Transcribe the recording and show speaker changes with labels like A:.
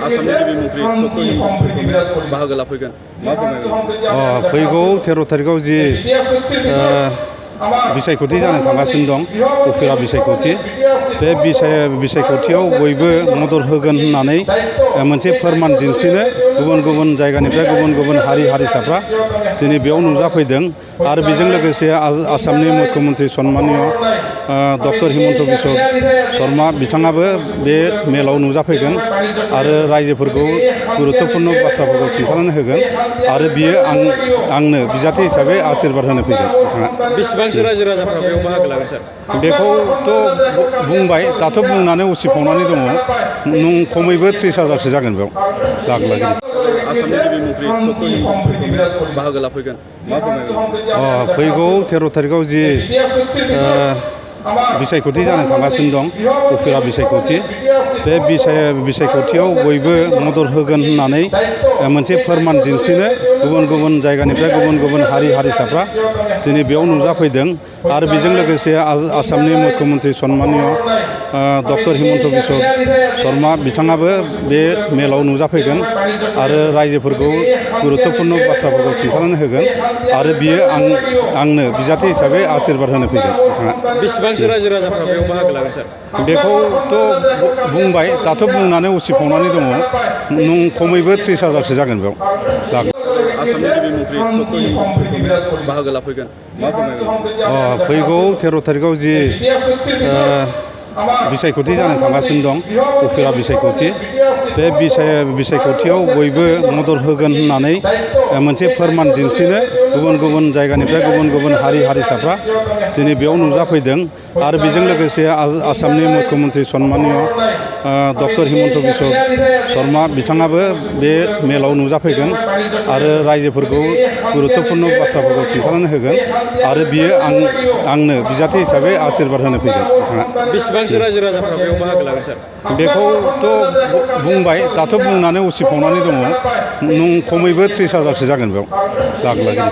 A: आसामनि गिबि मन्त्रि डक्टर हिमन्त बिश्व शर्माया बाहागो लाफैगोन मा फोरमायगोन?
B: फैगौ 13 थारिखआव जि बिसायख'थि जानो थांगासिनो दं उफेरा बिसायख'थि बे बिसायख'थियाव बयबो मदद होगोन होननानै मोनसे फोरमान दिन्थिनो गुबुन गुबुन जायगानिफ्राय गुबुन गुबुन हारि हारिसाफ्रा दिनै बेयाव नुजाफैदों आरो बेजों लोगोसे आसामनि मुख्यमन्त्रि सन्मानिय डक्टर हिमन्त बिश्व शर्मा बिथाङाबो बे मेलाव नुजाफैगोन आरो रायजोफोरखौ गुरुत्वपूर्ण बाथ्राफोरखौ खिन्थानानै होगोन आरो बियो आंनो बिजाथि हिसाबै आशीर्बाद होनो फैगोन बिथाङा।
C: बेसेबांसो रायजो राजाफ्रा बेयाव बाहागो लागोन सार?
B: बेखौथ' बुंबाय दाथ' बुंनानै उसिफावनानै दङ खमैबो 30,000सो जागोन बेयाव बाहागो लागोन।
A: आसामनि गिबि मन्त्रि डक्टर हिमन्त बिश्व शर्माया बाहागो लाफैगोन मा फोरमायगोन?
B: फैगौ 13 थारिखआव जि बिसायख'थि जानो थांगासिनो दं उफेरा बिसायख'थि बे बिसायख'थियाव बयबो मदद होगोन होननानै मोनसे फोरमान दिन्थिनो गुबुन गुबुन जायगानिफ्राय गुबुन गुबुन हारि हारिसाफ्रा दिनै बेयाव नुजाफैदों आरो बेजों लोगोसे आसामनि मुख्यमन्त्रि सन्मानिय डक्टर हिमन्त बिश्व शर्मा बिथाङाबो बे मेलाव नुजाफैगोन आरो रायजोफोरखौ गुरुत्वपूर्ण बाथ्राफोरखौ खिन्थानानै होगोन आरो बियो आंनो बिजाथि हिसाबै आशीर्बाद होनो फैगोन बिथाङा।
C: बेसेबांसो रायजो राजाफ्रा बेयाव बाहागो लागोन सार?
B: बेखौथ' बुंबाय दाथ' बुंनानै उसिफावनानै दङ खमैबो 30,000सो जागोन बेयाव बाहागो।
A: आसामनि गिबि मन्त्रि डक्टर हिमन्त बिश्व शर्माया बाहागो लाफैगोन मा फोरमायगोन?
B: फैगौ 13 थारिखआव जि बिसायख'थि जानो थांगासिनो दं उफेरा बिसायख'थि बे बिसायख'थियाव बयबो मदद होगोन होननानै मोनसे फोरमान दिन्थिनो गुबुन गुबुन जायगानिफ्राय गुबुन गुबुन हारि हारिसाफ्रा दिनै बेयाव नुजाफैदों आरो बेजों लोगोसे आसामनि मुख्यमन्त्रि सन्मानिय डक्टर हिमन्त बिश्व शर्मा बिथाङाबो बे मेलाव नुजाफैगोन आरो रायजोफोरखौ गुरुत्वपूर्ण बाथ्राफोरखौ खिन्थानानै होगोन आरो बियो आंनो बिजाथि हिसाबै आशीर्बाद होनो फैगोन बिथाङा।
C: बेसेबांसो रायजो राजाफ्रा बेयाव बाहागो लागोन सार?
B: बेखौथ' बुंबाय दाथ' बुंनानै उसिफावनानै दङ खमैबो 30,000सो जागोन बेयाव बाहागो लागोन।